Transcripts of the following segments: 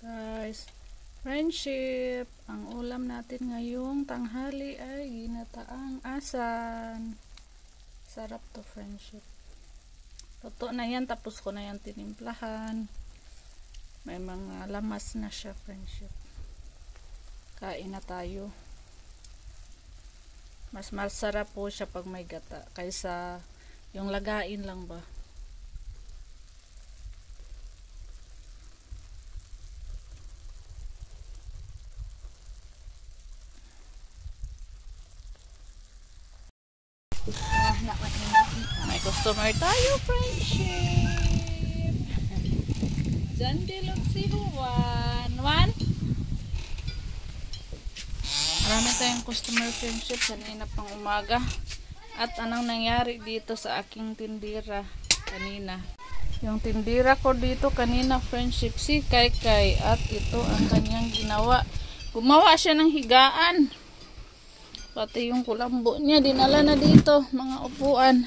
Guys, friendship, ang ulam natin ngayong tanghali ay ginataang asan. Sarap to, friendship. Luto na yan, tapos ko na yan tinimplahan. May mga lamas na siya, friendship. Kain na tayo. Mas masarap po siya pag may gata kaysa yung lagain lang ba. May customer tayo, friendship. Diyan dilog si Juan. Juan? Marami tayong customer, friendship, kanina pang umaga. At anong nangyari dito sa aking tindira kanina? Yung tindira ko dito kanina, friendship, si Kai. At ito ang kanyang ginawa. Gumawa siya ng higaan. Pati yung kulambo niya, dinala na dito, mga upuan.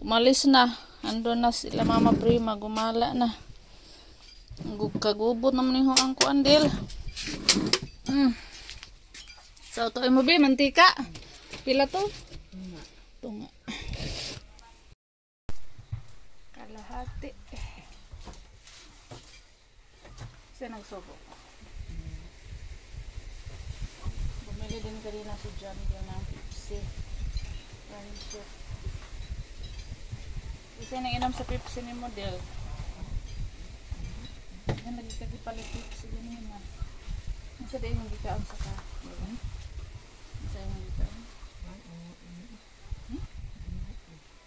Umalis na. Ando na sila Mama Prima, gumala na. Kagubot naman yung ang kuandil. So, ito mo ba, mantika? Pila to? Ito nga. Kalahati. Kasi nagsubo. Bumili din kanina si John din ng Pepsi. Friendship. Kasi nang-inom sa Pepsi ni model. Yan, nagkakapalit Pepsi din na. Nasa din yung gikaon sa ka. Nasa yung gikaon.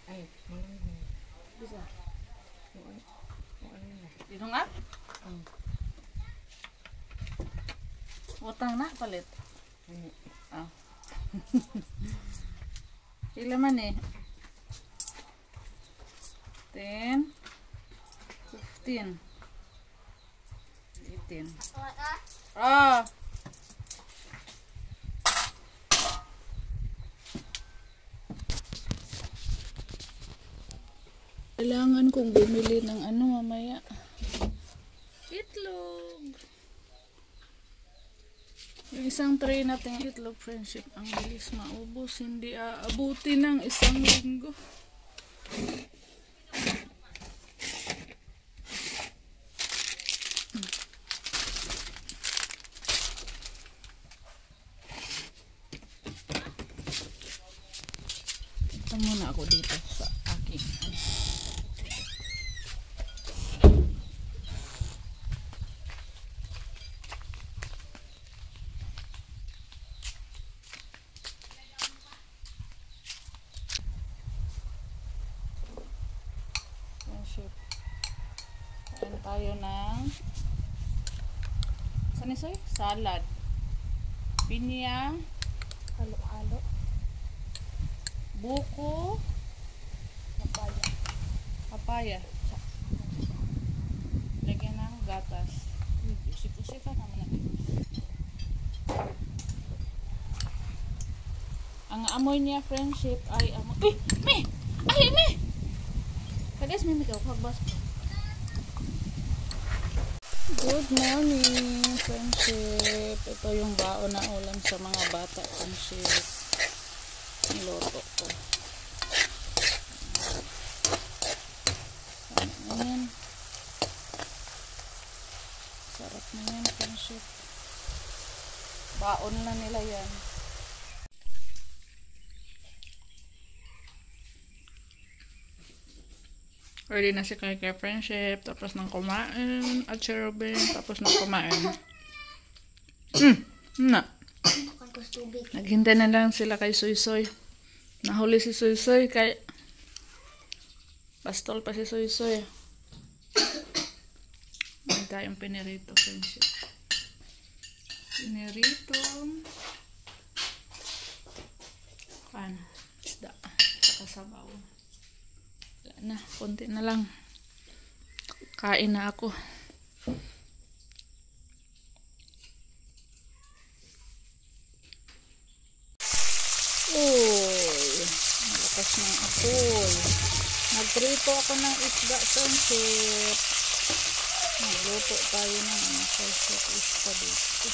Ay, malang. Bisa? Dinong up? Utang na palit. Ah. Pila man eh. 10 15 18. Ah. Kailangan kong bumili ng ano mamaya. Itlog. Yung isang tray natin itlog, friendship, ang bilis maubos. Hindi aabuti ng isang linggo. Ito muna ako dito sa aking friendship. Kain tayo ng sanisoy? Salad. Pinya. Halo-halo. Buko. Papaya. Lagyan ng gatas. Pusi-pusi pa naman natin. Ang amoy niya, friendship, ay amoy. Uy! Me! Ay, me! Kagas, may ikaw. Pagbas po. Good morning, friendship. Ito yung baon na ulam sa mga bata, friendship. Niloto ko. Ayan. Sarap na yan, friendship. Baon na nila yan. Ready na si Kai, friendship. Tapos nang kumain. At si Robin. Tapos nang kumain. Na. Naghintay na lang sila kay Soy. Nahuli si Soy kay pastol pa si Soy. May tayong pinirito, friendship. Pinirito. Isda. Saka sabaw. Wala na. Konti na lang. Kain na ako. Malakas ng apoy. Nagprito ako ng isda, friendship. Magluto tayo ng salsa dito.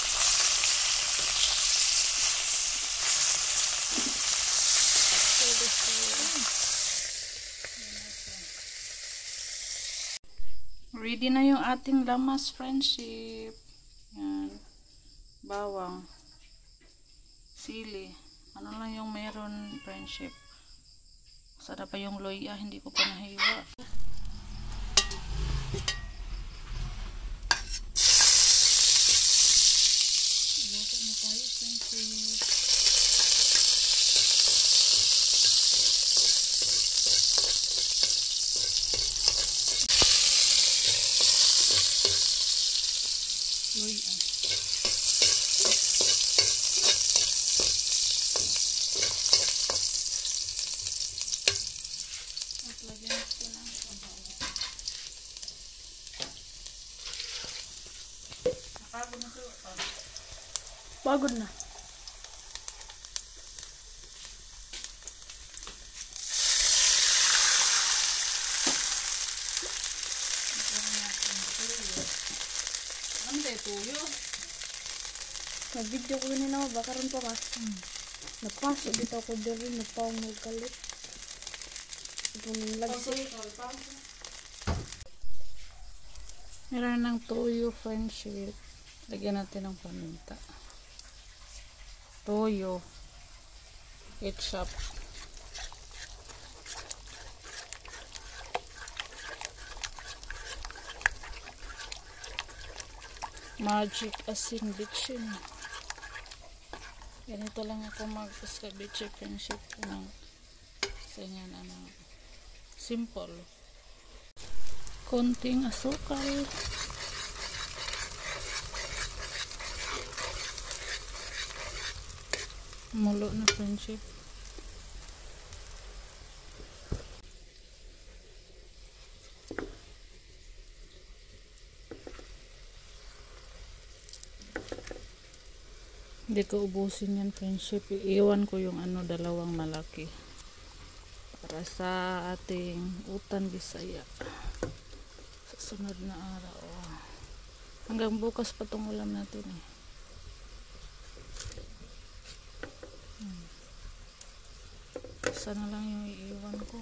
Ready na yung ating lamas, friendship. Yan. Bawang. Sili. Ano lang yung meron, friendship. Sarap pa yung loya, hindi ko pa nahiwa. Luto na tayo, friendship. Loya. Lagyan ko ng sabaw. Napagod na ito. Pagod na. Ano tayo tuyo? Nag-video ko yun na baka rin pa ka. Napasok dito ako dyan, napawang magkalit. Meron ng toyo, friendship. Lagyan natin ng paminta. Toyo. Ketchup. Magic asin bitchin. Ganito lang ako mag-bitchin, friendship. Kasi nga simple. Konting asukal. Mulo na, friendship. Hindi ko ubusin yan, friendship. Iiwan ko yung dalawang malaki. Para sa ating utan Bisaya. Sa sunod na araw. Hanggang bukas pa itong ulam natin eh. Isa na lang yung iiwan ko.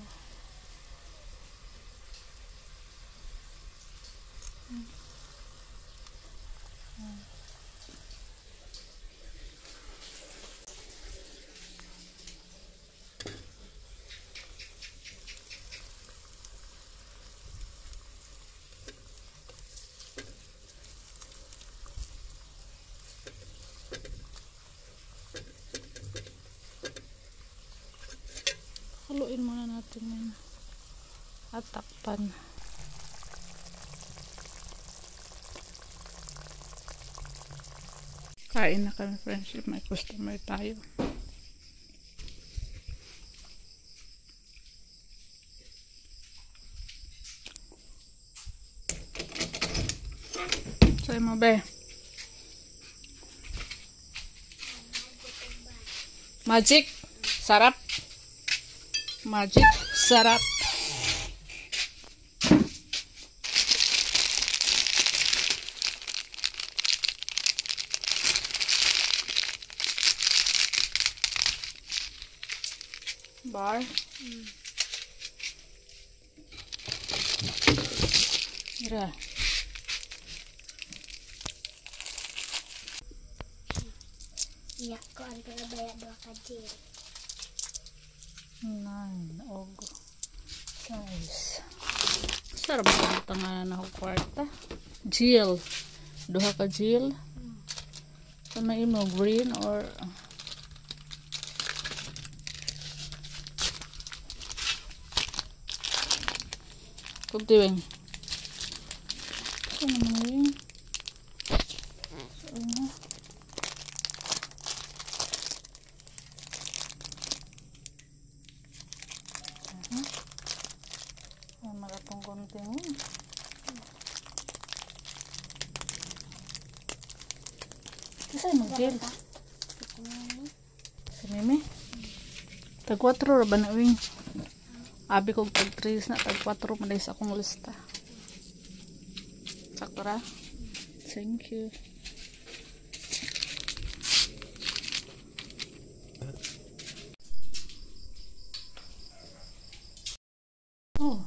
Haluin muna natin yan. At takpan. Kain na kami, friendship. May customer tayo. Sa'yo mo, be. Magic. Sarap. Magic. Sarap. Bar. Mira. Iyak ko ang pinabaya 2 kajil. 9 og size. Sarap ang tanganan ako kwarta. Jill. Duha ka Jill. So may mo green or Kuntiwing. Ano naman yun? Ay, malatong konting yun. Kasi mo gel. Si Mimi? Tag 4 ba na wing? Abi kong tag 3 na tag 4 maday sa akong lista. Sakto ra. Thank you. Oh,